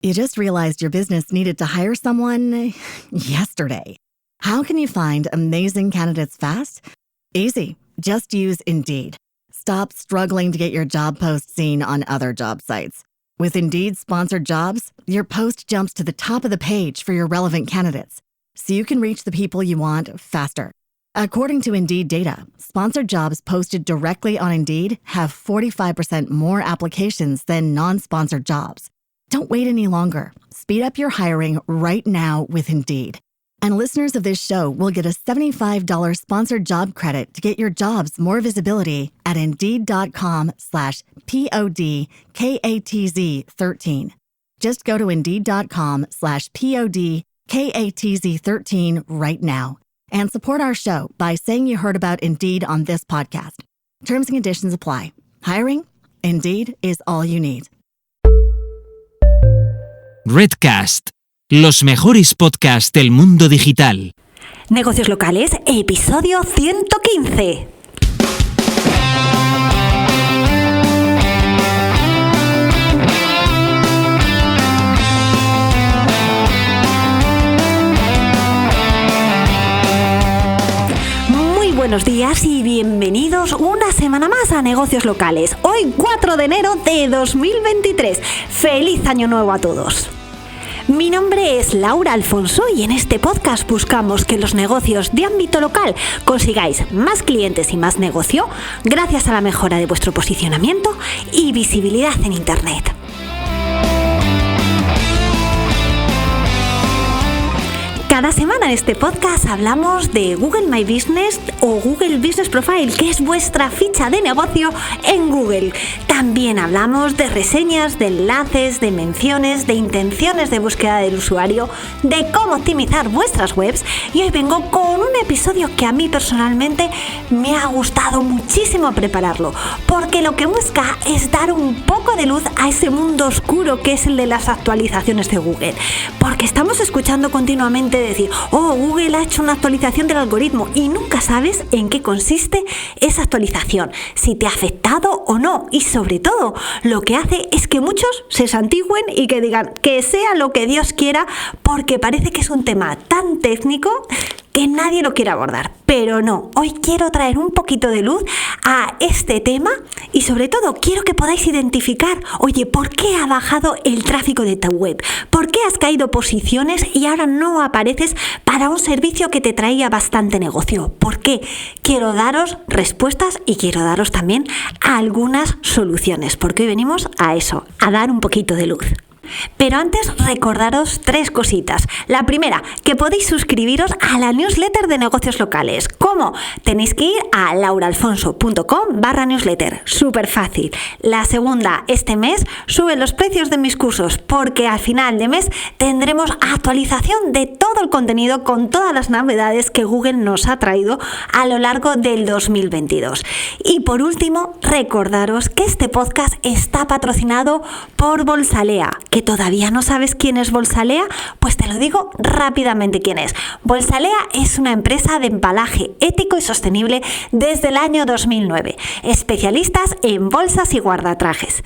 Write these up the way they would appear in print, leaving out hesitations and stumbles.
You just realized your business needed to hire someone yesterday. How can you find amazing candidates fast? Easy. Just use Indeed. Stop struggling to get your job post seen on other job sites. With Indeed sponsored jobs, your post jumps to the top of the page for your relevant candidates, so you can reach the people you want faster. According to Indeed data, sponsored jobs posted directly on Indeed have 45% more applications than non-sponsored jobs. Don't wait any longer. Speed up your hiring right now with Indeed. And listeners of this show will get a $75 sponsored job credit to get your jobs more visibility at Indeed.com/PODKATZ13. Just go to Indeed.com/PODKATZ13 right now and support our show by saying you heard about Indeed on this podcast. Terms and conditions apply. Hiring? Indeed is all you need. Redcast, los mejores podcasts del mundo digital. Negocios locales, episodio 115. Muy buenos días y bienvenidos una semana más a Negocios Locales. Hoy 4 de enero de 2023. ¡Feliz Año Nuevo a todos! Mi nombre es Laura Alfonso y en este podcast buscamos que los negocios de ámbito local consigáis más clientes y más negocio gracias a la mejora de vuestro posicionamiento y visibilidad en Internet. Cada semana en este podcast hablamos de Google My Business o Google Business Profile, que es vuestra ficha de negocio en Google. También hablamos de reseñas, de enlaces, de menciones, de intenciones de búsqueda del usuario, de cómo optimizar vuestras webs. Y hoy vengo con un episodio que a mí personalmente me ha gustado muchísimo prepararlo, porque lo que busca es dar un poco de luz a ese mundo oscuro que es el de las actualizaciones de Google. Porque estamos escuchando continuamente decir, Google ha hecho una actualización del algoritmo y nunca sabes en qué consiste esa actualización, si te ha afectado o no, y sobre todo lo que hace es que muchos se santigüen y que digan que sea lo que Dios quiera, porque parece que es un tema tan técnico que nadie lo quiere abordar. Pero no, hoy quiero traer un poquito de luz a este tema y sobre todo quiero que podáis identificar, oye, ¿por qué ha bajado el tráfico de tu web? ¿Por qué has caído posiciones y ahora no apareces para un servicio que te traía bastante negocio? ¿Por qué? Quiero daros respuestas y quiero daros también algunas soluciones, porque hoy venimos a eso, a dar un poquito de luz. Pero antes recordaros 3 cositas. La primera, que podéis suscribiros a la newsletter de Negocios Locales. ¿Cómo? Tenéis que ir a lauraalfonso.com/newsletter. Súper fácil. La segunda, este mes suben los precios de mis cursos, porque al final de mes tendremos actualización de todo el contenido con todas las novedades que Google nos ha traído a lo largo del 2022. Y por último, recordaros que este podcast está patrocinado por Bolsalea. ¿Que todavía no sabes quién es Bolsalea? Pues te lo digo rápidamente quién es. Bolsalea es una empresa de embalaje ético y sostenible desde el año 2009, especialistas en bolsas y guardatrajes.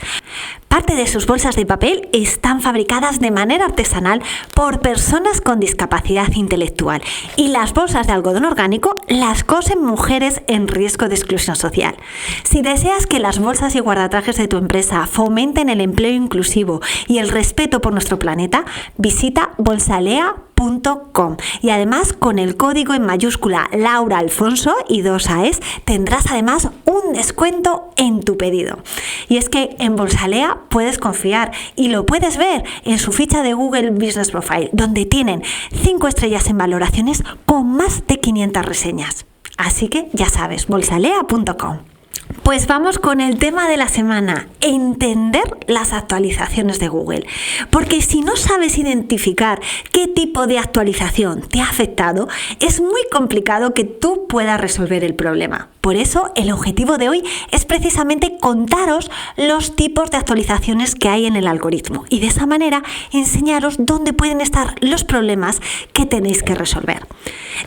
Parte de sus bolsas de papel están fabricadas de manera artesanal por personas con discapacidad intelectual y las bolsas de algodón orgánico las cosen mujeres en riesgo de exclusión social. Si deseas que las bolsas y guardatrajes de tu empresa fomenten el empleo inclusivo y el respeto por nuestro planeta, visita bolsalea.com y además con el código en mayúscula Laura Alfonso y 2 A's tendrás además un descuento en tu pedido. Y es que en Bolsalea puedes confiar y lo puedes ver en su ficha de Google Business Profile, donde tienen 5 estrellas en valoraciones con más de 500 reseñas. Así que ya sabes, bolsalea.com. Pues vamos con el tema de la semana, entender las actualizaciones de Google. Porque si no sabes identificar qué tipo de actualización te ha afectado, es muy complicado que tú puedas resolver el problema. Por eso el objetivo de hoy es precisamente contaros los tipos de actualizaciones que hay en el algoritmo y de esa manera enseñaros dónde pueden estar los problemas que tenéis que resolver.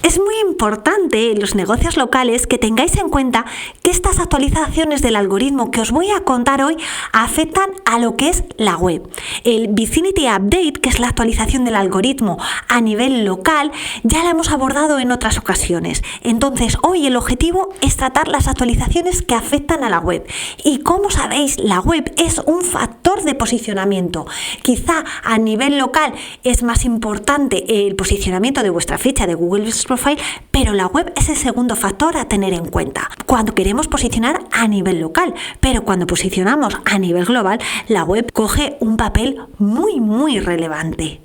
Es muy importante en los negocios locales que tengáis en cuenta que estas actualizaciones del algoritmo que os voy a contar hoy afectan a lo que es la web. El Vicinity Update, que es la actualización del algoritmo a nivel local, ya la hemos abordado en otras ocasiones. Entonces, hoy el objetivo es tratar las actualizaciones que afectan a la web. Y como sabéis, la web es un factor de posicionamiento. Quizá a nivel local es más importante el posicionamiento de vuestra ficha de Google Business Profile, pero la web es el segundo factor a tener en cuenta cuando queremos posicionar a nivel local. Pero cuando posicionamos a nivel global, la web coge un papel muy relevante.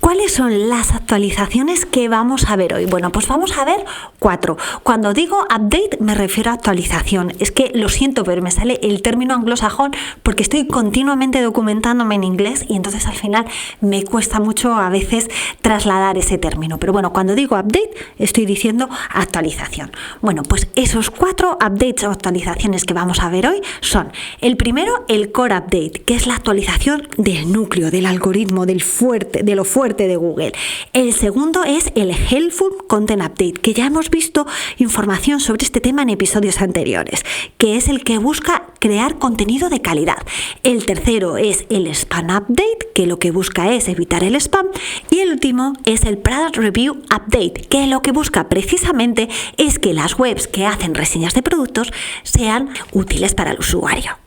¿Cuáles son las actualizaciones que vamos a ver hoy? Bueno, pues vamos a ver 4. Cuando digo update me refiero a actualización. Es que lo siento, pero me sale el término anglosajón porque estoy continuamente documentándome en inglés y entonces al final me cuesta mucho a veces trasladar ese término. Pero bueno, cuando digo update estoy diciendo actualización. Bueno, pues esos 4 updates o actualizaciones que vamos a ver hoy son: el primero, el core update, que es la actualización del núcleo, del algoritmo, de lo fuerte de Google. El segundo es el Helpful Content Update, que ya hemos visto información sobre este tema en episodios anteriores, que es el que busca crear contenido de calidad. El tercero es el Spam Update, que lo que busca es evitar el spam. Y el último es el Product Review Update, que lo que busca precisamente es que las webs que hacen reseñas de productos sean útiles para el usuario.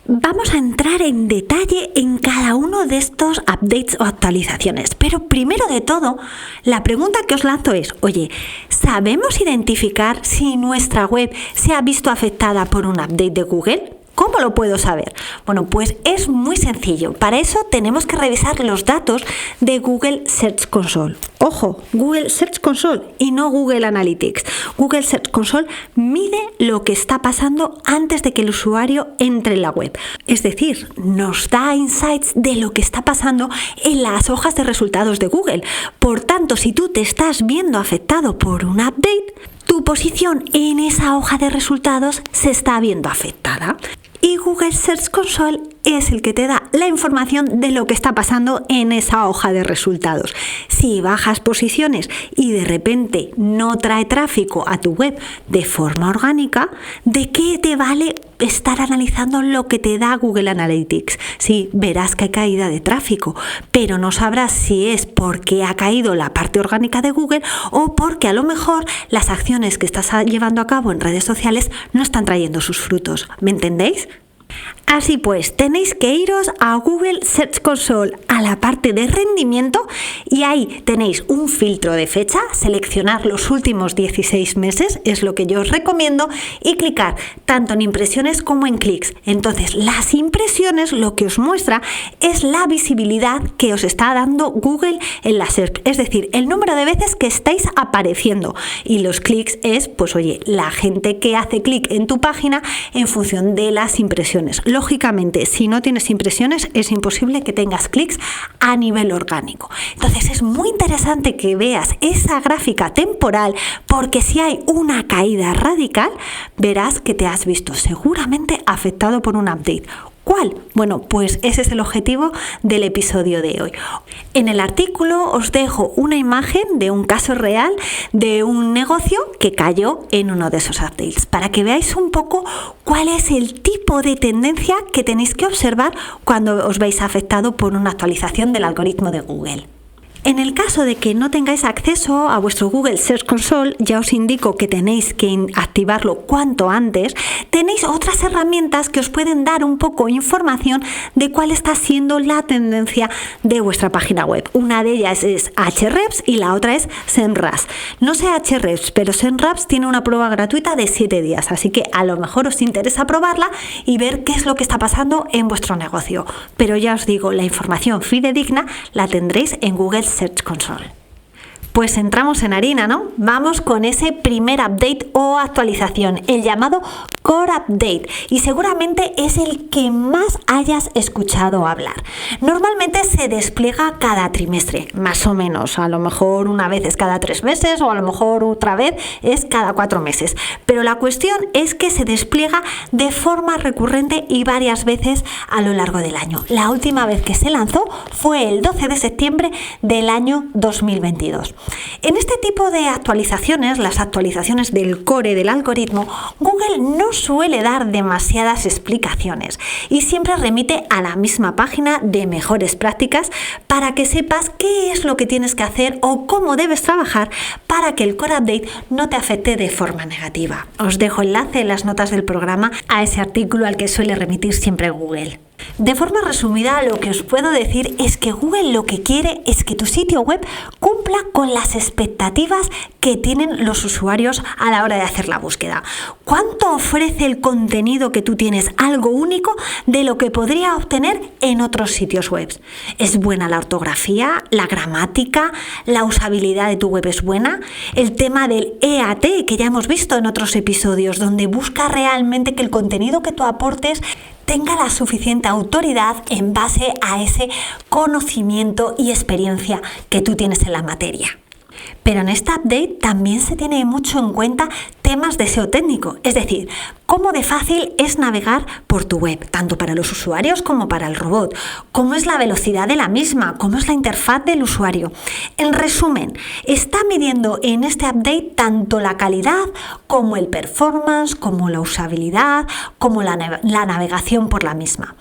Vamos a entrar en detalle en cada uno de estos updates o actualizaciones, pero primero de todo, la pregunta que os lanzo es: oye, ¿sabemos identificar si nuestra web se ha visto afectada por un update de Google? ¿Cómo lo puedo saber? Bueno, pues es muy sencillo. Para eso tenemos que revisar los datos de Google Search Console. Ojo, Google Search Console y no Google Analytics. Google Search Console mide lo que está pasando antes de que el usuario entre en la web. Es decir, nos da insights de lo que está pasando en las hojas de resultados de Google. Por tanto, si tú te estás viendo afectado por un update, tu posición en esa hoja de resultados se está viendo afectada. Y Google Search Console es el que te da la información de lo que está pasando en esa hoja de resultados. Si bajas posiciones y de repente no trae tráfico a tu web de forma orgánica, ¿de qué te vale estar analizando lo que te da Google Analytics? Sí, verás que hay caída de tráfico, pero no sabrás si es porque ha caído la parte orgánica de Google o porque a lo mejor las acciones que estás llevando a cabo en redes sociales no están trayendo sus frutos. ¿Me entendéis? Así pues, tenéis que iros a Google Search Console, a la parte de rendimiento, y ahí tenéis un filtro de fecha, seleccionar los últimos 16 meses, es lo que yo os recomiendo, y clicar tanto en impresiones como en clics. Entonces, las impresiones lo que os muestra es la visibilidad que os está dando Google en la SERP, es decir, el número de veces que estáis apareciendo, y los clics es, pues oye, la gente que hace clic en tu página en función de las impresiones. Lógicamente, si no tienes impresiones, es imposible que tengas clics a nivel orgánico. Entonces, es muy interesante que veas esa gráfica temporal, porque si hay una caída radical, verás que te has visto seguramente afectado por un update. ¿Cuál? Bueno, pues ese es el objetivo del episodio de hoy. En el artículo os dejo una imagen de un caso real de un negocio que cayó en uno de esos updates, para que veáis un poco cuál es el tipo de tendencia que tenéis que observar cuando os veis afectado por una actualización del algoritmo de Google. En el caso de que no tengáis acceso a vuestro Google Search Console, ya os indico que tenéis que activarlo cuanto antes. Tenéis otras herramientas que os pueden dar un poco información de cuál está siendo la tendencia de vuestra página web. Una de ellas es Ahrefs y la otra es SEMrush. No sé Ahrefs, pero SEMrush tiene una prueba gratuita de 7 días, así que a lo mejor os interesa probarla y ver qué es lo que está pasando en vuestro negocio. Pero ya os digo, la información fidedigna la tendréis en Google Search Console. Pues entramos en harina, ¿no? Vamos con ese primer update o actualización, el llamado Core Update, y seguramente es el que más hayas escuchado hablar. Normalmente se despliega cada trimestre, más o menos, a lo mejor una vez es cada 3 meses o a lo mejor otra vez es cada 4 meses, pero la cuestión es que se despliega de forma recurrente y varias veces a lo largo del año. La última vez que se lanzó fue el 12 de septiembre del año 2022. En este tipo de actualizaciones, las actualizaciones del core del algoritmo, Google no suele dar demasiadas explicaciones y siempre remite a la misma página de mejores prácticas para que sepas qué es lo que tienes que hacer o cómo debes trabajar para que el Core Update no te afecte de forma negativa. Os dejo enlace en las notas del programa a ese artículo al que suele remitir siempre Google. De forma resumida, lo que os puedo decir es que Google lo que quiere es que tu sitio web cumpla con las expectativas que tienen los usuarios a la hora de hacer la búsqueda. ¿Cuánto ofrece el contenido que tú tienes? Algo único de lo que podría obtener en otros sitios web. ¿Es buena la ortografía, la gramática, la usabilidad de tu web es buena? El tema del EAT que ya hemos visto en otros episodios, donde busca realmente que el contenido que tú aportes tenga la suficiente autoridad en base a ese conocimiento y experiencia que tú tienes en la materia. Pero en este update también se tiene mucho en cuenta temas de SEO técnico, es decir, cómo de fácil es navegar por tu web, tanto para los usuarios como para el robot, cómo es la velocidad de la misma, cómo es la interfaz del usuario. En resumen, está midiendo en este update tanto la calidad como el performance, como la usabilidad, como la navegación por la misma.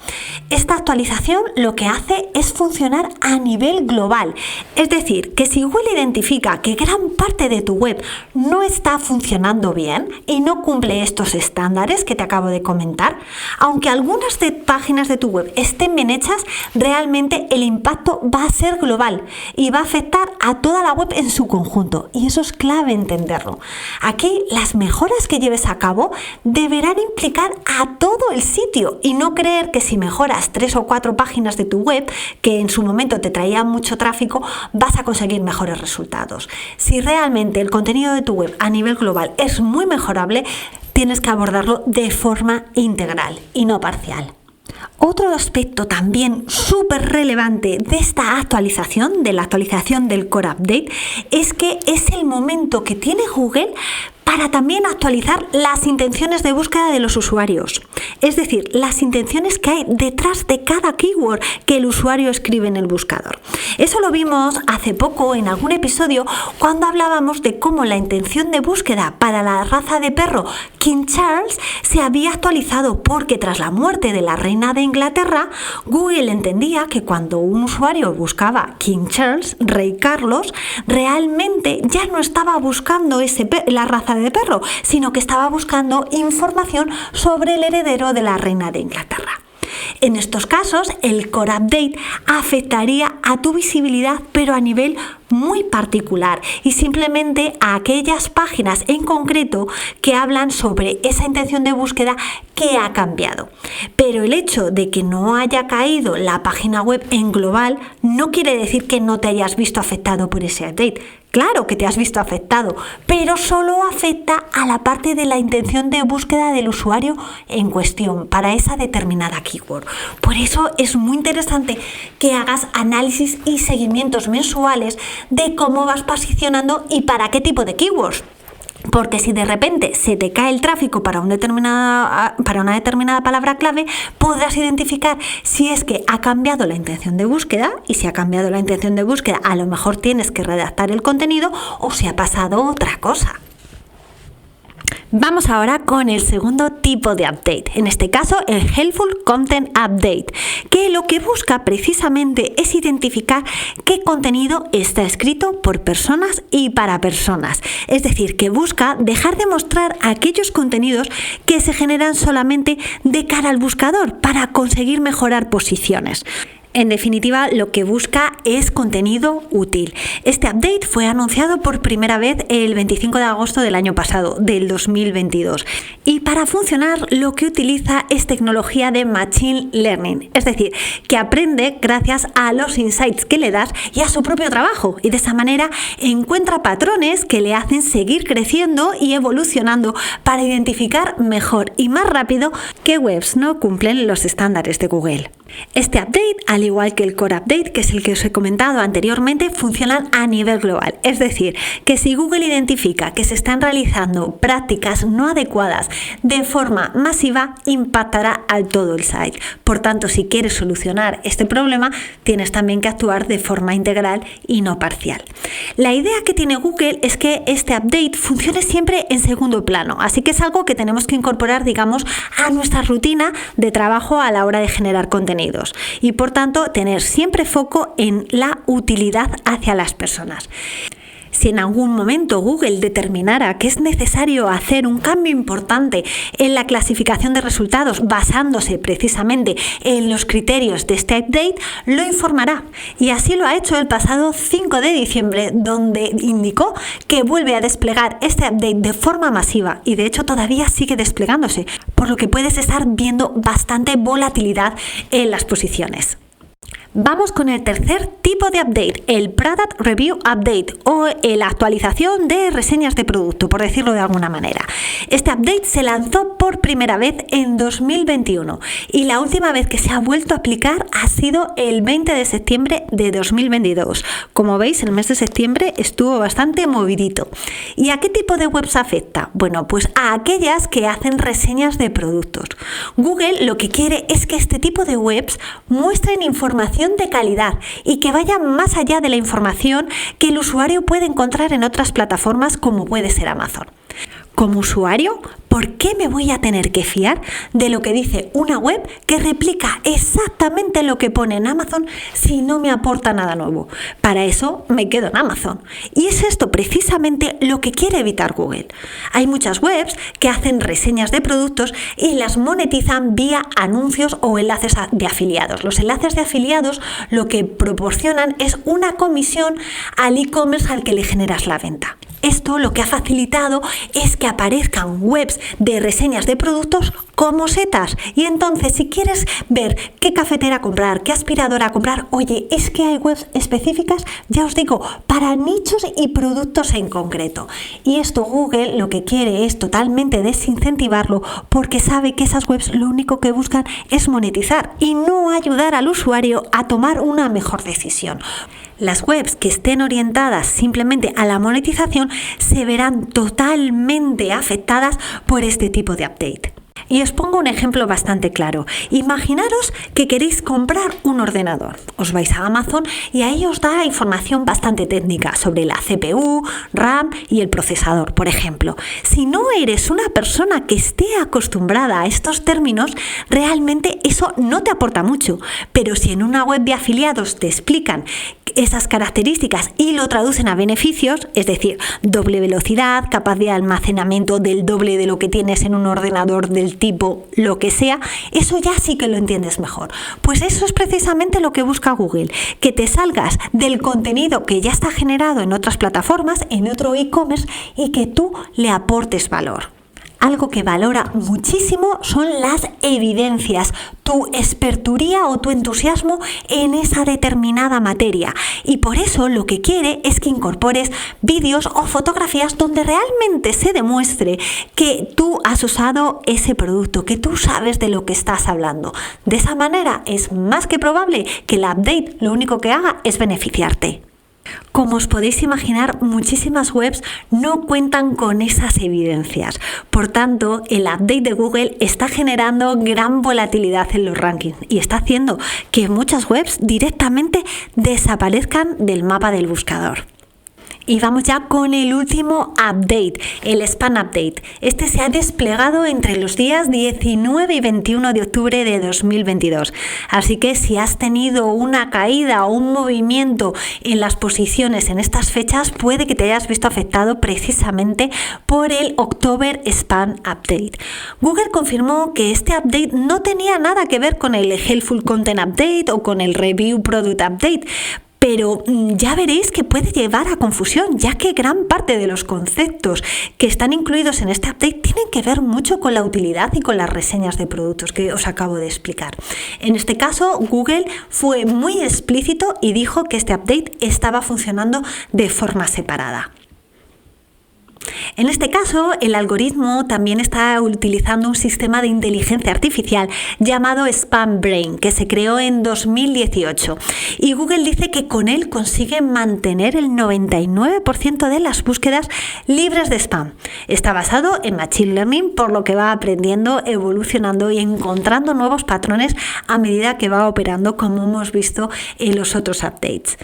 Esta actualización lo que hace es funcionar a nivel global, es decir, que si Google identifica que gran parte de tu web no está funcionando bien y no cumple estos estándares que te acabo de comentar, aunque algunas páginas de tu web estén bien hechas, realmente el impacto va a ser global y va a afectar a toda la web en su conjunto, y eso es clave entenderlo. Aquí las mejoras que lleves a cabo deberán implicar a todo el sitio y no creer que si mejoras 3 o 4 páginas de tu web que en su momento te traían mucho tráfico vas a conseguir mejores resultados. Si realmente el contenido de tu web a nivel global es muy mejorable, tienes que abordarlo de forma integral y no parcial. Otro aspecto también súper relevante de esta actualización, de la actualización del Core Update, es que es el momento que tiene Google para también actualizar las intenciones de búsqueda de los usuarios. Es decir, las intenciones que hay detrás de cada keyword que el usuario escribe en el buscador. Eso lo vimos hace poco en algún episodio cuando hablábamos de cómo la intención de búsqueda para la raza de perro King Charles se había actualizado porque tras la muerte de la reina de Inglaterra, Google entendía que cuando un usuario buscaba King Charles, Rey Carlos, realmente ya no estaba buscando la raza de perro, sino que estaba buscando información sobre el heredero de la reina de Inglaterra. En estos casos, el Core Update afectaría a tu visibilidad, pero a nivel muy particular y simplemente a aquellas páginas en concreto que hablan sobre esa intención de búsqueda que ha cambiado. Pero el hecho de que no haya caído la página web en global no quiere decir que no te hayas visto afectado por ese update. Claro que te has visto afectado, pero solo afecta a la parte de la intención de búsqueda del usuario en cuestión para esa determinada keyword. Por eso es muy interesante que hagas análisis y seguimientos mensuales de cómo vas posicionando y para qué tipo de keywords. Porque si de repente se te cae el tráfico para una determinada palabra clave, podrás identificar si es que ha cambiado la intención de búsqueda, y si ha cambiado la intención de búsqueda a lo mejor tienes que redactar el contenido o si ha pasado otra cosa. Vamos ahora con el segundo tipo de update, en este caso el Helpful Content Update, que lo que busca precisamente es identificar qué contenido está escrito por personas y para personas. Es decir, que busca dejar de mostrar aquellos contenidos que se generan solamente de cara al buscador para conseguir mejorar posiciones. En definitiva, lo que busca es contenido útil. Este update fue anunciado por primera vez el 25 de agosto del año pasado, del 2022. Y para funcionar, lo que utiliza es tecnología de Machine Learning. Es decir, que aprende gracias a los insights que le das y a su propio trabajo. Y de esa manera encuentra patrones que le hacen seguir creciendo y evolucionando para identificar mejor y más rápido qué webs no cumplen los estándares de Google. Este update, al igual que el Core Update, que es el que os he comentado anteriormente, funcionan a nivel global. Es decir, que si Google identifica que se están realizando prácticas no adecuadas de forma masiva, impactará a todo el site. Por tanto, si quieres solucionar este problema, tienes también que actuar de forma integral y no parcial. La idea que tiene Google es que este update funcione siempre en segundo plano, así que es algo que tenemos que incorporar, digamos, a nuestra rutina de trabajo a la hora de generar contenidos y por tanto tener siempre foco en la utilidad hacia las personas. Si en algún momento Google determinara que es necesario hacer un cambio importante en la clasificación de resultados basándose precisamente en los criterios de este update, lo informará. Y así lo ha hecho el pasado 5 de diciembre, donde indicó que vuelve a desplegar este update de forma masiva y de hecho todavía sigue desplegándose, por lo que puedes estar viendo bastante volatilidad en las posiciones. Vamos con el tercer tipo de update, el Product Review Update o la actualización de reseñas de producto, por decirlo de alguna manera. Este update se lanzó por primera vez en 2021 y la última vez que se ha vuelto a aplicar ha sido el 20 de septiembre de 2022. Como veis, el mes de septiembre estuvo bastante movidito. ¿Y a qué tipo de webs afecta? Bueno, pues a aquellas que hacen reseñas de productos. Google lo que quiere es que este tipo de webs muestren información de calidad y que vayan más allá de la información que el usuario puede encontrar en otras plataformas como puede ser Amazon. Como usuario, ¿por qué me voy a tener que fiar de lo que dice una web que replica exactamente lo que pone en Amazon si no me aporta nada nuevo? Para eso me quedo en Amazon. Y es esto precisamente lo que quiere evitar Google. Hay muchas webs que hacen reseñas de productos y las monetizan vía anuncios o enlaces de afiliados. Los enlaces de afiliados lo que proporcionan es una comisión al e-commerce al que le generas la venta. Esto lo que ha facilitado es que aparezcan webs de reseñas de productos como setas. Y entonces, si quieres ver qué cafetera comprar, qué aspiradora comprar, oye, es que hay webs específicas, ya os digo, para nichos y productos en concreto. Y esto Google lo que quiere es totalmente desincentivarlo porque sabe que esas webs lo único que buscan es monetizar y no ayudar al usuario a tomar una mejor decisión. Las webs que estén orientadas simplemente a la monetización se verán totalmente afectadas por este tipo de update. Y os pongo un ejemplo bastante claro. Imaginaros que queréis comprar un ordenador. Os vais a Amazon y ahí os da información bastante técnica sobre la CPU, RAM y el procesador, por ejemplo. Si no eres una persona que esté acostumbrada a estos términos, realmente eso no te aporta mucho. Pero si en una web de afiliados te explican esas características y lo traducen a beneficios, es decir, doble velocidad, capaz de almacenamiento del doble de lo que tienes en un ordenador del tipo lo que sea, eso ya sí que lo entiendes mejor. Pues eso es precisamente lo que busca Google, que te salgas del contenido que ya está generado en otras plataformas, en otro e-commerce y que tú le aportes valor. Algo que valora muchísimo son las evidencias, tu experturía o tu entusiasmo en esa determinada materia. Y por eso lo que quiere es que incorpores vídeos o fotografías donde realmente se demuestre que tú has usado ese producto, que tú sabes de lo que estás hablando. De esa manera es más que probable que el update lo único que haga es beneficiarte. Como os podéis imaginar, muchísimas webs no cuentan con esas evidencias. Por tanto, el update de Google está generando gran volatilidad en los rankings y está haciendo que muchas webs directamente desaparezcan del mapa del buscador. Y vamos ya con el último update, el Spam Update. Este se ha desplegado entre los días 19 y 21 de octubre de 2022. Así que si has tenido una caída o un movimiento en las posiciones en estas fechas, puede que te hayas visto afectado precisamente por el October Spam Update. Google confirmó que este update no tenía nada que ver con el Helpful Content Update o con el Review Product Update, pero ya veréis que puede llevar a confusión, ya que gran parte de los conceptos que están incluidos en este update tienen que ver mucho con la utilidad y con las reseñas de productos que os acabo de explicar. En este caso, Google fue muy explícito y dijo que este update estaba funcionando de forma separada. En este caso, el algoritmo también está utilizando un sistema de inteligencia artificial llamado Spam Brain, que se creó en 2018. Y Google dice que con él consigue mantener el 99% de las búsquedas libres de spam. Está basado en Machine Learning, por lo que va aprendiendo, evolucionando y encontrando nuevos patrones a medida que va operando, como hemos visto en los otros updates.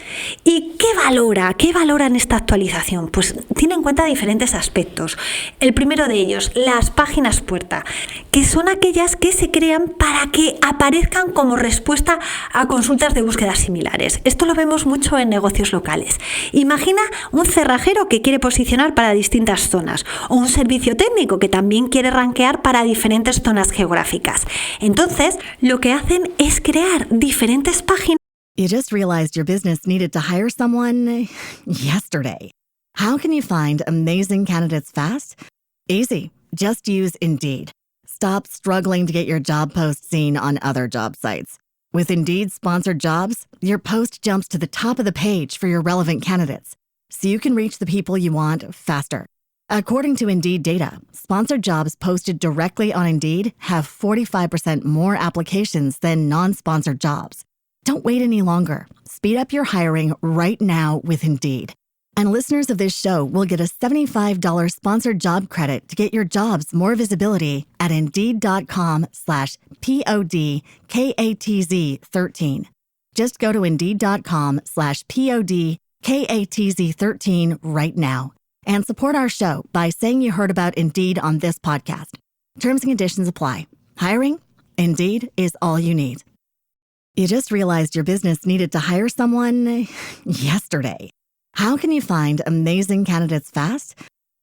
¿Y qué valora? ¿Qué valora en esta actualización? Pues tiene en cuenta diferentes aspectos. El primero de ellos, las páginas puerta, que son aquellas que se crean para que aparezcan como respuesta a consultas de búsqueda similares. Esto lo vemos mucho en negocios locales. Imagina un cerrajero que quiere posicionar para distintas zonas o un servicio técnico que también quiere rankear para diferentes zonas geográficas. Entonces, lo que hacen es crear diferentes páginas. You just realized your business needed to hire someone yesterday. How can you find amazing candidates fast? Easy. Just use Indeed. Stop struggling to get your job post seen on other job sites. With Indeed sponsored jobs, your post jumps to the top of the page for your relevant candidates, so you can reach the people you want faster. According to Indeed data, sponsored jobs posted directly on Indeed have 45% more applications than non-sponsored jobs. Don't wait any longer. Speed up your hiring right now with Indeed. And listeners of this show will get a $75 sponsored job credit to get your jobs more visibility at Indeed.com/PODKATZ13. Just go to Indeed.com/PODKATZ13 right now and support our show by saying you heard about Indeed on this podcast. Terms and conditions apply. Hiring? Indeed is all you need. You just realized your business needed to hire someone yesterday. How can you find amazing candidates fast?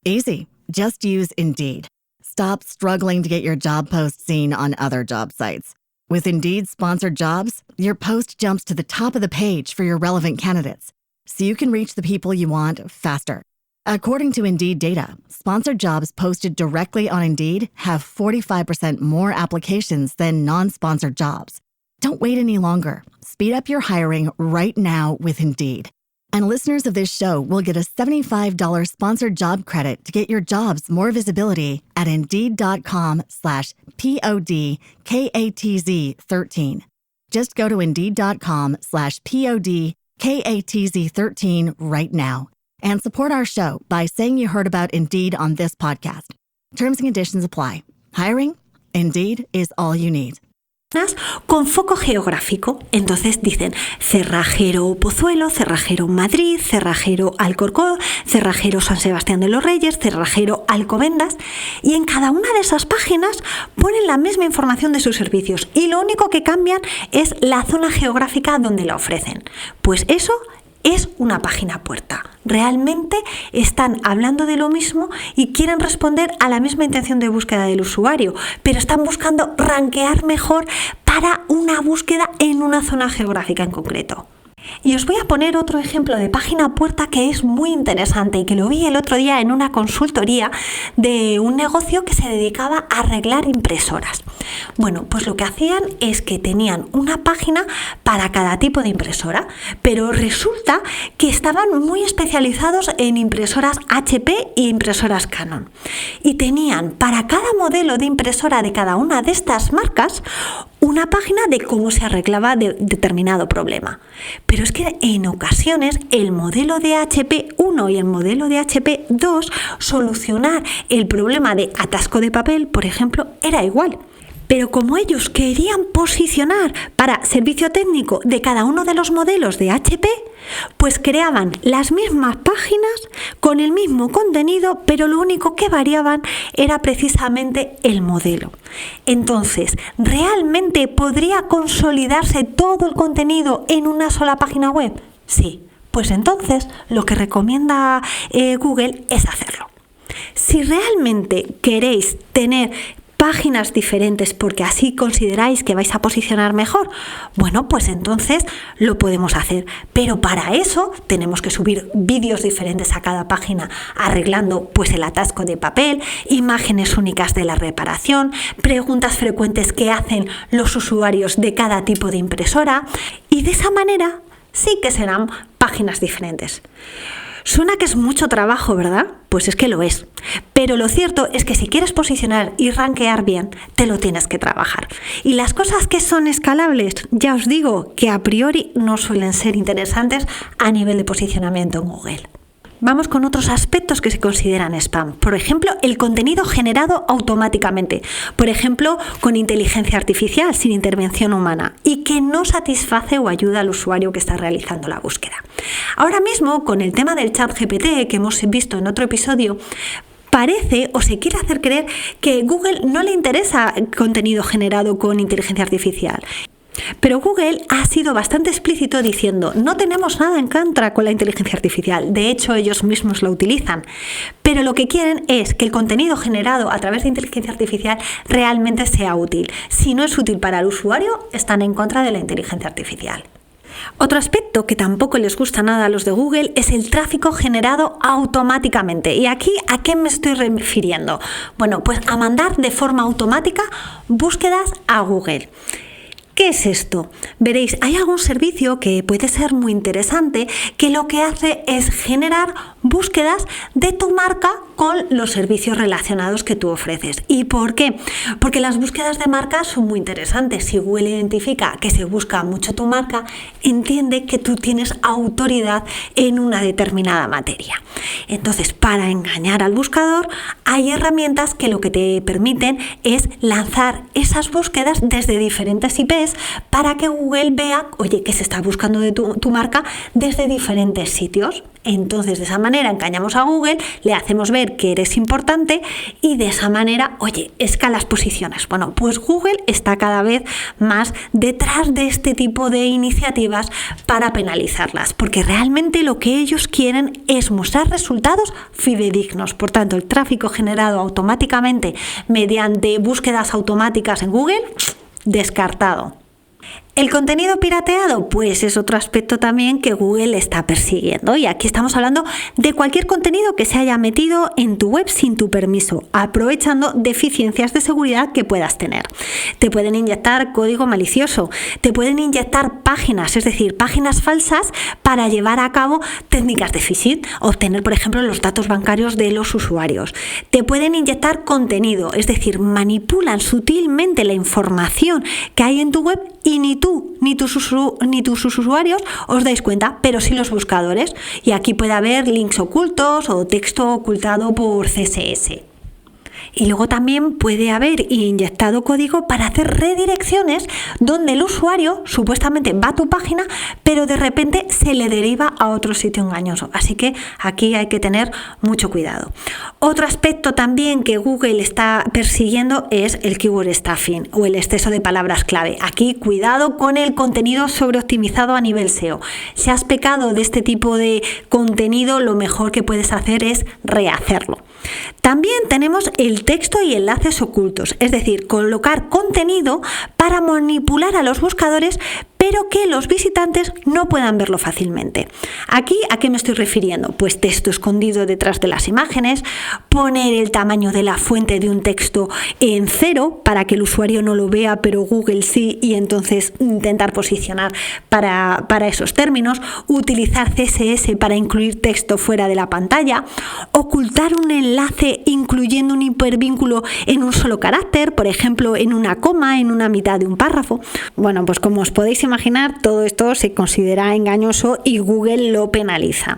Easy. Just use Indeed. Stop struggling to get your job post seen on other job sites. With Indeed sponsored jobs, your post jumps to the top of the page for your relevant candidates, so you can reach the people you want faster. According to Indeed data, sponsored jobs posted directly on Indeed have 45% more applications than non-sponsored jobs. Don't wait any longer. Speed up your hiring right now with Indeed. And listeners of this show will get a $75 sponsored job credit to get your jobs more visibility at Indeed.com/PODKATZ13. Just go to Indeed.com/PODKATZ13 right now and support our show by saying you heard about Indeed on this podcast. Terms and conditions apply. Hiring? Indeed is all you need. Con foco geográfico. Entonces dicen cerrajero Pozuelo, cerrajero Madrid, cerrajero Alcorcón, cerrajero San Sebastián de los Reyes, cerrajero Alcobendas, y en cada una de esas páginas ponen la misma información de sus servicios y lo único que cambian es la zona geográfica donde la ofrecen. Pues eso es una página puerta. Realmente están hablando de lo mismo y quieren responder a la misma intención de búsqueda del usuario, pero están buscando rankear mejor para una búsqueda en una zona geográfica en concreto. Y os voy a poner otro ejemplo de página puerta que es muy interesante y que lo vi el otro día en una consultoría de un negocio que se dedicaba a arreglar impresoras. Bueno, pues lo que hacían es que tenían una página para cada tipo de impresora, pero resulta que estaban muy especializados en impresoras HP e impresoras Canon. Y tenían para cada modelo de impresora de cada una de estas marcas una página de cómo se arreglaba determinado problema. Pero es que en ocasiones el modelo de HP 1 y el modelo de HP 2 solucionar el problema de atasco de papel, por ejemplo, era igual. Pero como ellos querían posicionar para servicio técnico de cada uno de los modelos de HP, pues creaban las mismas páginas con el mismo contenido, pero lo único que variaban era precisamente el modelo. Entonces, ¿realmente podría consolidarse todo el contenido en una sola página web? Sí, pues entonces lo que recomienda Google es hacerlo. Si realmente queréis tener páginas diferentes porque así consideráis que vais a posicionar mejor, bueno, pues entonces lo podemos hacer. Pero para eso tenemos que subir vídeos diferentes a cada página, arreglando pues el atasco de papel, imágenes únicas de la reparación, preguntas frecuentes que hacen los usuarios de cada tipo de impresora, y de esa manera sí que serán páginas diferentes. Suena que es mucho trabajo, ¿verdad? Pues es que lo es. Pero lo cierto es que si quieres posicionar y rankear bien, te lo tienes que trabajar. Y las cosas que son escalables, ya os digo que a priori no suelen ser interesantes a nivel de posicionamiento en Google. Vamos con otros aspectos que se consideran spam. Por ejemplo, el contenido generado automáticamente. Por ejemplo, con inteligencia artificial, sin intervención humana, y que no satisface o ayuda al usuario que está realizando la búsqueda. Ahora mismo, con el tema del ChatGPT que hemos visto en otro episodio, parece o se quiere hacer creer que Google no le interesa contenido generado con inteligencia artificial. Pero Google ha sido bastante explícito diciendo: no tenemos nada en contra con la inteligencia artificial, de hecho ellos mismos la utilizan, pero lo que quieren es que el contenido generado a través de inteligencia artificial realmente sea útil. Si no es útil para el usuario, están en contra de la inteligencia artificial. Otro aspecto que tampoco les gusta nada a los de Google es el tráfico generado automáticamente. ¿Y aquí a qué me estoy refiriendo? Bueno, pues a mandar de forma automática búsquedas a Google. ¿Qué es esto? Veréis, hay algún servicio que puede ser muy interesante que lo que hace es generar búsquedas de tu marca con los servicios relacionados que tú ofreces. ¿Y por qué? Porque las búsquedas de marca son muy interesantes. Si Google identifica que se busca mucho tu marca, entiende que tú tienes autoridad en una determinada materia. Entonces, para engañar al buscador, hay herramientas que lo que te permiten es lanzar esas búsquedas desde diferentes IPs para que Google vea, oye, que se está buscando de tu marca desde diferentes sitios. Entonces, de esa manera engañamos a Google, le hacemos ver que eres importante y de esa manera, oye, escalas posiciones. Bueno, pues Google está cada vez más detrás de este tipo de iniciativas para penalizarlas, porque realmente lo que ellos quieren es mostrar resultados fidedignos. Por tanto, el tráfico generado automáticamente mediante búsquedas automáticas en Google, descartado. ¿El contenido pirateado? Pues es otro aspecto también que Google está persiguiendo, y aquí estamos hablando de cualquier contenido que se haya metido en tu web sin tu permiso, aprovechando deficiencias de seguridad que puedas tener. Te pueden inyectar código malicioso, te pueden inyectar páginas, es decir, páginas falsas para llevar a cabo técnicas de phishing, obtener, por ejemplo, los datos bancarios de los usuarios. Te pueden inyectar contenido, es decir, manipulan sutilmente la información que hay en tu web y ni tú ni tus usuarios os dais cuenta, pero sí los buscadores. Y aquí puede haber links ocultos o texto ocultado por CSS. Y luego también puede haber inyectado código para hacer redirecciones donde el usuario supuestamente va a tu página, pero de repente se le deriva a otro sitio engañoso. Así que aquí hay que tener mucho cuidado. Otro aspecto también que Google está persiguiendo es el keyword stuffing o el exceso de palabras clave. Aquí cuidado con el contenido sobreoptimizado a nivel SEO. Si has pecado de este tipo de contenido, lo mejor que puedes hacer es rehacerlo. También tenemos el texto y enlaces ocultos, es decir, colocar contenido para manipular a los buscadores, pero que los visitantes no puedan verlo fácilmente. Aquí, ¿a qué me estoy refiriendo? Pues texto escondido detrás de las imágenes, poner el tamaño de la fuente de un texto en 0 para que el usuario no lo vea, pero Google sí, y entonces intentar posicionar para esos términos, utilizar CSS para incluir texto fuera de la pantalla, ocultar un enlace incluyendo un hipervínculo en un solo carácter, por ejemplo, en una coma, en una mitad de un párrafo. Bueno, pues como os podéis imaginar, imaginar, todo esto se considera engañoso y Google lo penaliza.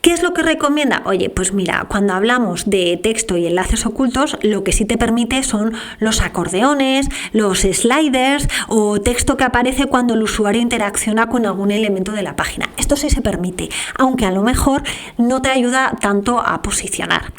¿Qué es lo que recomienda? Oye, pues mira, cuando hablamos de texto y enlaces ocultos, lo que sí te permite son los acordeones, los sliders o texto que aparece cuando el usuario interacciona con algún elemento de la página. Esto sí se permite, aunque a lo mejor no te ayuda tanto a posicionar.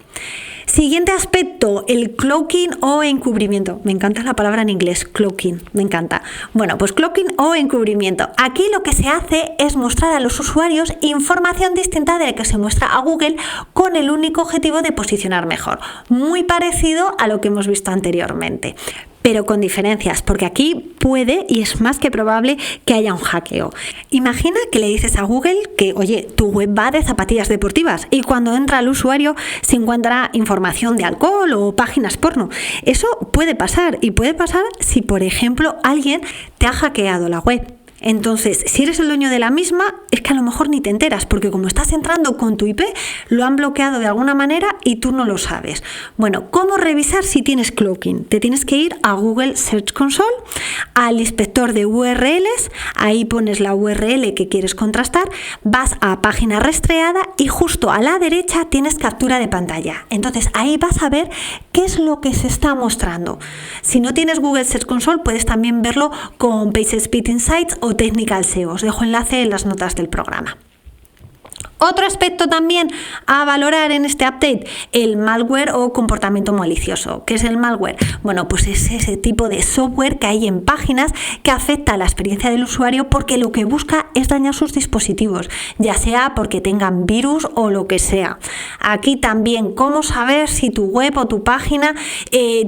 Siguiente aspecto, el cloaking o encubrimiento. Me encanta la palabra en inglés, cloaking, me encanta. Bueno, pues cloaking o encubrimiento. Aquí lo que se hace es mostrar a los usuarios información distinta de la que se muestra a Google con el único objetivo de posicionar mejor. Muy parecido a lo que hemos visto anteriormente, pero con diferencias, porque aquí puede y es más que probable que haya un hackeo. Imagina que le dices a Google que, oye, tu web va de zapatillas deportivas y cuando entra el usuario se encuentra información de alcohol o páginas porno. Eso puede pasar y puede pasar si, por ejemplo, alguien te ha hackeado la web. Entonces, si eres el dueño de la misma, es que a lo mejor ni te enteras, porque como estás entrando con tu IP, lo han bloqueado de alguna manera y tú no lo sabes. Bueno, ¿cómo revisar si tienes cloaking? Te tienes que ir a Google Search Console, al inspector de URLs, ahí pones la URL que quieres contrastar, vas a página rastreada y justo a la derecha tienes captura de pantalla. Entonces, ahí vas a ver qué es lo que se está mostrando. Si no tienes Google Search Console, puedes también verlo con PageSpeed Insights o Technical SEO. Os dejo enlace en las notas del programa. Otro aspecto también a valorar en este update, el malware o comportamiento malicioso. ¿Qué es el malware? Bueno, pues es ese tipo de software que hay en páginas que afecta a la experiencia del usuario porque lo que busca es dañar sus dispositivos, ya sea porque tengan virus o lo que sea. Aquí también, ¿cómo saber si tu web o tu página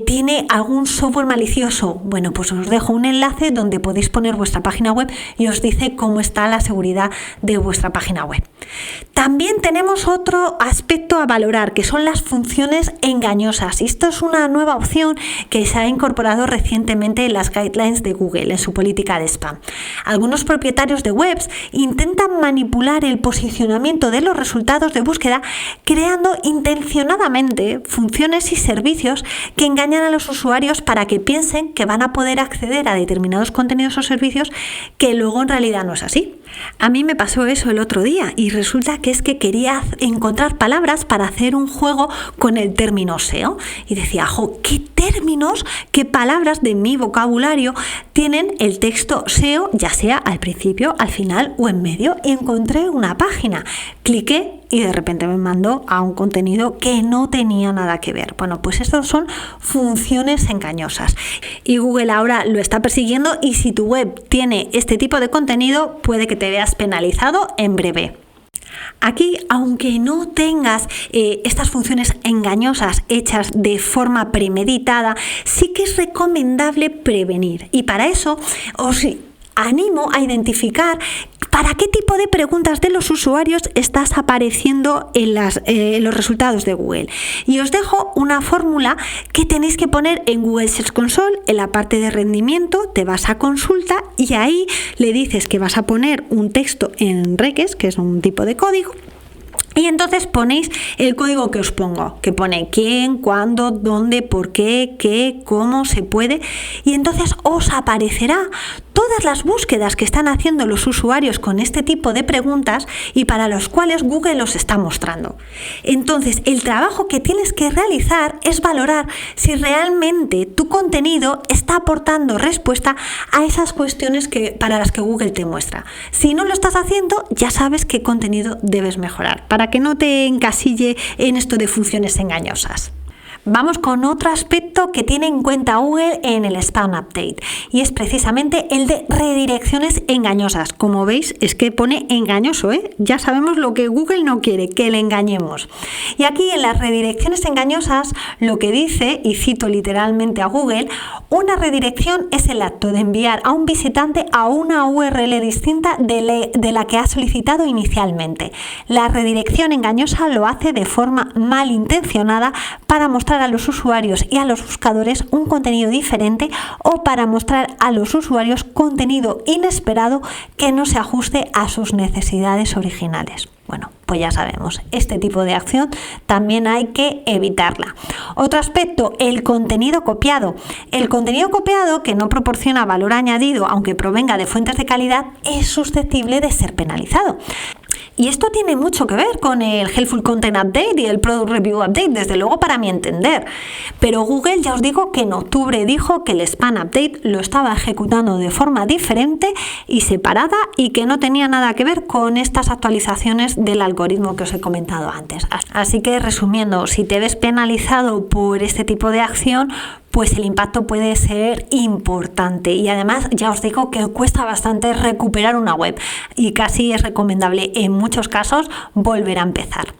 tiene algún software malicioso? Bueno, pues os dejo un enlace donde podéis poner vuestra página web y os dice cómo está la seguridad de vuestra página web. También tenemos otro aspecto a valorar, que son las funciones engañosas. Esto es una nueva opción que se ha incorporado recientemente en las guidelines de Google, en su política de spam. Algunos propietarios de webs intentan manipular el posicionamiento de los resultados de búsqueda creando intencionadamente funciones y servicios que engañan a los usuarios para que piensen que van a poder acceder a determinados contenidos o servicios que luego en realidad no es así. A mí me pasó eso el otro día y resulta que es que quería encontrar palabras para hacer un juego con el término SEO y decía, ¿qué términos, qué palabras de mi vocabulario tienen el texto SEO, ya sea al principio, al final o en medio? Y encontré una página, cliqué y de repente me mandó a un contenido que no tenía nada que ver. Bueno, pues estas son funciones engañosas y Google ahora lo está persiguiendo y si tu web tiene este tipo de contenido puede que te veas penalizado en breve. Aquí, aunque no tengas estas funciones engañosas hechas de forma premeditada, sí que es recomendable prevenir y para eso os animo a identificar para qué tipo de preguntas de los usuarios estás apareciendo en los resultados de Google. Y os dejo una fórmula que tenéis que poner en Google Search Console, en la parte de rendimiento, te vas a consulta y ahí le dices que vas a poner un texto en regex, que es un tipo de código. Y entonces ponéis el código que os pongo, que pone quién, cuándo, dónde, por qué, cómo se puede. Y entonces os aparecerá todas las búsquedas que están haciendo los usuarios con este tipo de preguntas y para los cuales Google los está mostrando. Entonces, el trabajo que tienes que realizar es valorar si realmente tu contenido está aportando respuesta a esas cuestiones para las que Google te muestra. Si no lo estás haciendo, ya sabes qué contenido debes mejorar, para que no te encasille en esto de funciones engañosas. Vamos con otro aspecto que tiene en cuenta Google en el Spam Update y es precisamente el de redirecciones engañosas. Como veis, es que pone engañoso, Ya sabemos lo que Google no quiere, que le engañemos. Y aquí en las redirecciones engañosas lo que dice, y cito literalmente a Google, una redirección es el acto de enviar a un visitante a una URL distinta de la que ha solicitado inicialmente. La redirección engañosa lo hace de forma malintencionada para mostrar a los usuarios y a los buscadores un contenido diferente o para mostrar a los usuarios contenido inesperado que no se ajuste a sus necesidades originales. Bueno, Pues ya sabemos, este tipo de acción también hay que evitarla. Otro aspecto, el contenido copiado. El contenido copiado que no proporciona valor añadido, aunque provenga de fuentes de calidad, es susceptible de ser penalizado. Y esto tiene mucho que ver con el Helpful Content Update y el Product Review Update, desde luego para mi entender. Pero Google ya os digo que en octubre dijo que el Spam Update lo estaba ejecutando de forma diferente y separada y que no tenía nada que ver con estas actualizaciones del algoritmo que os he comentado antes. Así que resumiendo, si te ves penalizado por este tipo de acción, pues el impacto puede ser importante y además ya os digo que cuesta bastante recuperar una web y casi es recomendable en muchos casos volver a empezar.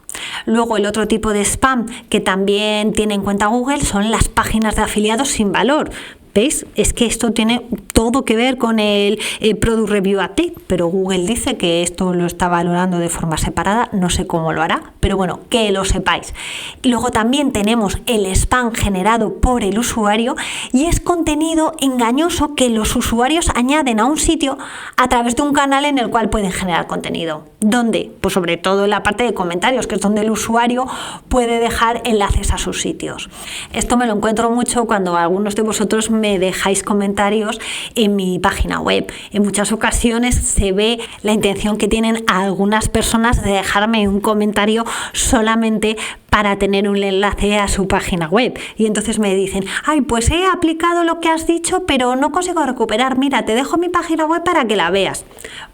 Luego el otro tipo de spam que también tiene en cuenta Google son las páginas de afiliados sin valor. ¿Veis? Es que esto tiene todo que ver con el Product Review Update, pero Google dice que esto lo está valorando de forma separada, no sé cómo lo hará, pero bueno, que lo sepáis. Luego también tenemos el spam generado por el usuario y es contenido engañoso que los usuarios añaden a un sitio a través de un canal en el cual pueden generar contenido. ¿Dónde? Pues sobre todo en la parte de comentarios, que es donde el usuario puede dejar enlaces a sus sitios. Esto me lo encuentro mucho cuando algunos de vosotros me dejáis comentarios en mi página web. En muchas ocasiones se ve la intención que tienen algunas personas de dejarme un comentario solamente para tener un enlace a su página web y entonces me dicen, ay, pues he aplicado lo que has dicho pero no consigo recuperar, mira, te dejo mi página web para que la veas.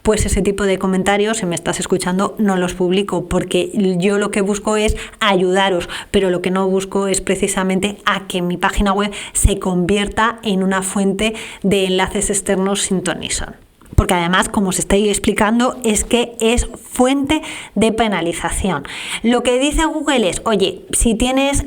Pues ese tipo de comentarios, si me estás escuchando, no los publico porque yo lo que busco es ayudaros, pero lo que no busco es precisamente a que mi página web se convierta en una fuente de enlaces externos sin ton ni son. Porque además, como os estoy explicando, es que es fuente de penalización. Lo que dice Google es, oye, si tienes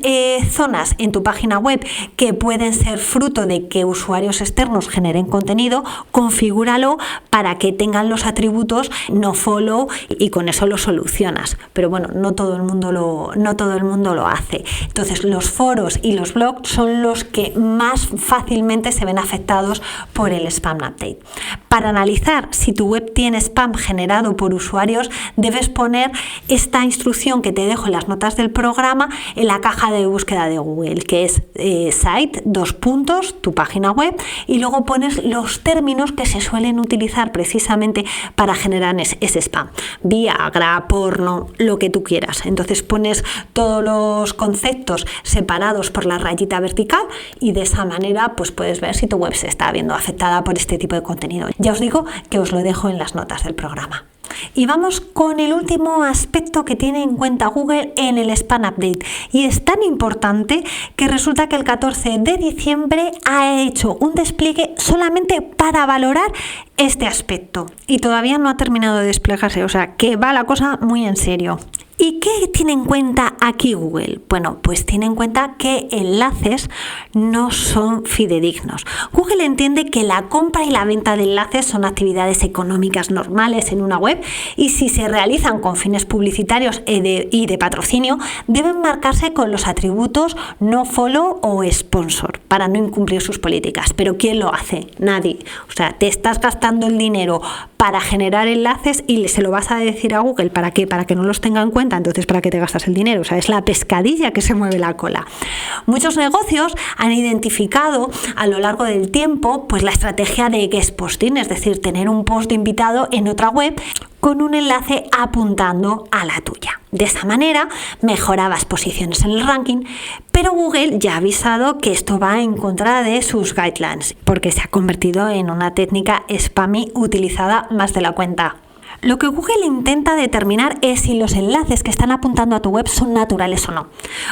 zonas en tu página web que pueden ser fruto de que usuarios externos generen contenido, configúralo para que tengan los atributos nofollow y con eso lo solucionas. Pero bueno, no todo el mundo lo hace. Entonces, los foros y los blogs son los que más fácilmente se ven afectados por el Spam Update. Para analizar si tu web tiene spam generado por usuarios, debes poner esta instrucción que te dejo en las notas del programa en la caja de búsqueda de Google, que es site, tu página web, y luego pones los términos que se suelen utilizar precisamente para generar ese spam. Viagra, porno, lo que tú quieras. Entonces pones todos los conceptos separados por la rayita vertical y de esa manera pues puedes ver si tu web se está viendo afectada por este tipo de contenido. Ya os digo que os lo dejo en las notas del programa. Y vamos con el último aspecto que tiene en cuenta Google en el Spam Update. Y es tan importante que resulta que el 14 de diciembre ha hecho un despliegue solamente para valorar este aspecto. Y todavía no ha terminado de desplegarse, o sea que va la cosa muy en serio. ¿Y qué tiene en cuenta aquí Google? Bueno, pues tiene en cuenta que enlaces no son fidedignos. Google entiende que la compra y la venta de enlaces son actividades económicas normales en una web y si se realizan con fines publicitarios y de patrocinio, deben marcarse con los atributos nofollow o sponsor para no incumplir sus políticas. ¿Pero quién lo hace? Nadie. O sea, te estás gastando el dinero para generar enlaces y se lo vas a decir a Google. ¿Para qué? Para que no los tenga en cuenta. Entonces, ¿para qué te gastas el dinero? O sea, es la pescadilla que se mueve la cola. Muchos negocios han identificado a lo largo del tiempo pues la estrategia de guest posting, es decir, tener un post de invitado en otra web con un enlace apuntando a la tuya. De esa manera mejorabas posiciones en el ranking, pero Google ya ha avisado que esto va en contra de sus guidelines porque se ha convertido en una técnica spammy utilizada más de la cuenta. Lo que Google intenta determinar es si los enlaces que están apuntando a tu web son naturales o no.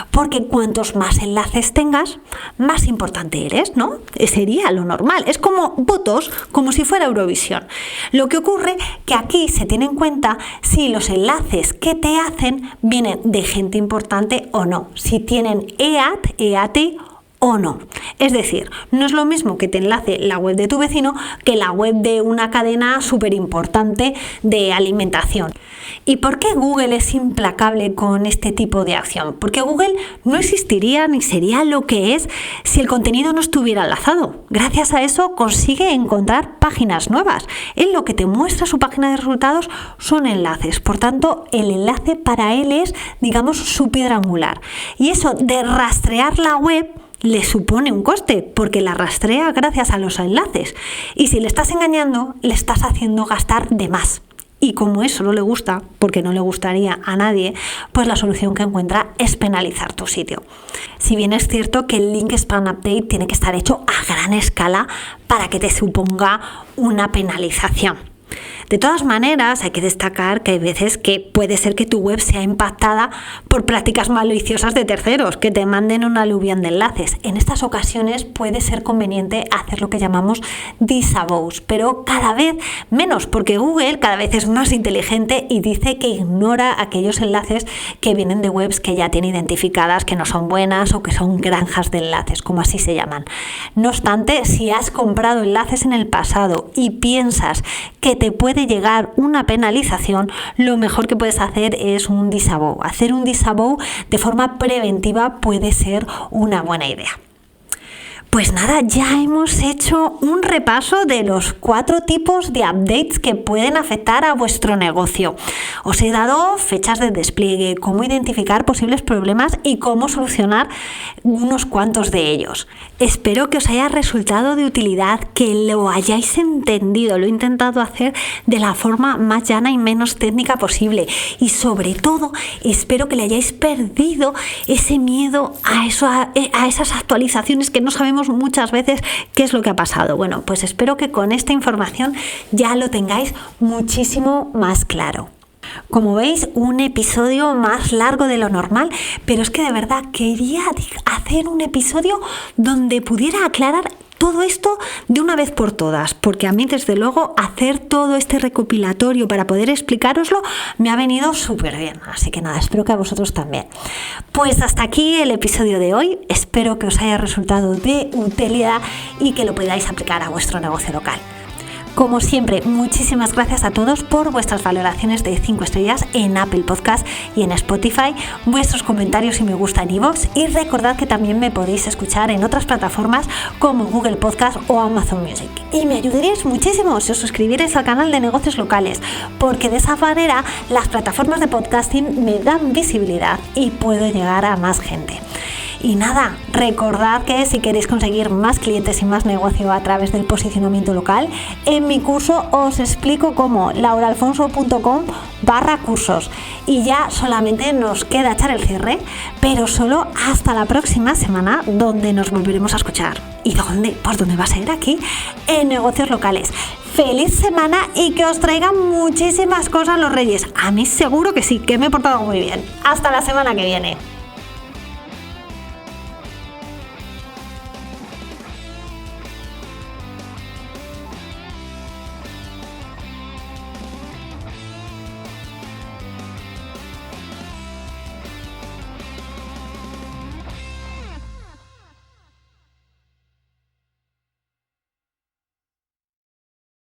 Porque cuantos más enlaces tengas, más importante eres, ¿no? Sería lo normal. Es como votos, como si fuera Eurovisión. Lo que ocurre que aquí se tiene en cuenta si los enlaces que te hacen vienen de gente importante o no. Si tienen EAT o no. Es decir, no es lo mismo que te enlace la web de tu vecino que la web de una cadena súper importante de alimentación. ¿Y por qué Google es implacable con este tipo de acción? Porque Google no existiría ni sería lo que es si el contenido no estuviera enlazado. Gracias a eso consigue encontrar páginas nuevas. Él lo que te muestra su página de resultados son enlaces. Por tanto, el enlace para él es, digamos, su piedra angular. Y eso de rastrear la web le supone un coste, porque la rastrea gracias a los enlaces. Y si le estás engañando, le estás haciendo gastar de más. Y como eso no le gusta, porque no le gustaría a nadie, pues la solución que encuentra es penalizar tu sitio. Si bien es cierto que el Link Spam Update tiene que estar hecho a gran escala para que te suponga una penalización. De todas maneras, hay que destacar que hay veces que puede ser que tu web sea impactada por prácticas maliciosas de terceros, que te manden una aluvión de enlaces. En estas ocasiones puede ser conveniente hacer lo que llamamos disavows, pero cada vez menos, porque Google cada vez es más inteligente y dice que ignora aquellos enlaces que vienen de webs que ya tiene identificadas, que no son buenas o que son granjas de enlaces, como así se llaman. No obstante, si has comprado enlaces en el pasado y piensas que te puede llegar una penalización, lo mejor que puedes hacer es un disavow. Hacer un disavow de forma preventiva puede ser una buena idea. Pues nada, ya hemos hecho un repaso de los 4 tipos de updates que pueden afectar a vuestro negocio. Os he dado fechas de despliegue, cómo identificar posibles problemas y cómo solucionar unos cuantos de ellos. Espero que os haya resultado de utilidad, que lo hayáis entendido. Lo he intentado hacer de la forma más llana y menos técnica posible. Y sobre todo, espero que le hayáis perdido ese miedo a esas actualizaciones que no sabemos muchas veces qué es lo que ha pasado. Bueno, pues espero que con esta información ya lo tengáis muchísimo más claro. Como veis, un episodio más largo de lo normal, pero es que de verdad quería hacer un episodio donde pudiera aclarar todo esto de una vez por todas, porque a mí desde luego hacer todo este recopilatorio para poder explicároslo me ha venido súper bien, así que nada, espero que a vosotros también. Pues hasta aquí el episodio de hoy, espero que os haya resultado de utilidad y que lo podáis aplicar a vuestro negocio local. Como siempre, muchísimas gracias a todos por vuestras valoraciones de 5 estrellas en Apple Podcast y en Spotify, vuestros comentarios y me gusta en iVoox, y recordad que también me podéis escuchar en otras plataformas como Google Podcast o Amazon Music. Y me ayudaríais muchísimo si os suscribierais al canal de negocios locales, porque de esa manera las plataformas de podcasting me dan visibilidad y puedo llegar a más gente. Y nada, recordad que si queréis conseguir más clientes y más negocio a través del posicionamiento local, en mi curso os explico cómo, lauraalfonso.com/cursos. Y ya solamente nos queda echar el cierre, pero solo hasta la próxima semana, donde nos volveremos a escuchar. ¿Y dónde? Pues ¿dónde va a ser? Aquí, en Negocios Locales. ¡Feliz semana y que os traigan muchísimas cosas los Reyes! A mí seguro que sí, que me he portado muy bien. Hasta la semana que viene.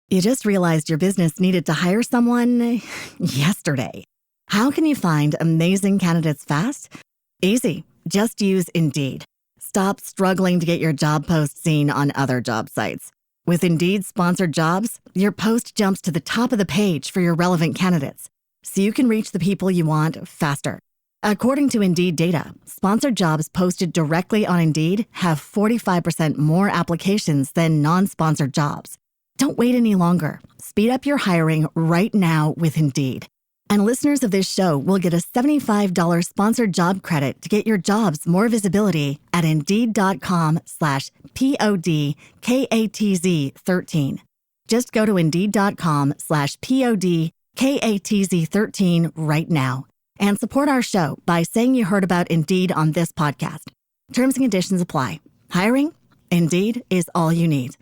You just realized your business needed to hire someone yesterday. How can you find amazing candidates fast? Easy. Just use Indeed. Stop struggling to get your job post seen on other job sites. With Indeed sponsored jobs, your post jumps to the top of the page for your relevant candidates, so you can reach the people you want faster. According to Indeed data, sponsored jobs posted directly on Indeed have 45% more applications than non-sponsored jobs. Don't wait any longer. Speed up your hiring right now with Indeed. And listeners of this show will get a $75 sponsored job credit to get your jobs more visibility at Indeed.com/PODKATZ13. Just go to Indeed.com/PODKATZ13 right now and support our show by saying you heard about Indeed on this podcast. Terms and conditions apply. Hiring? Indeed is all you need.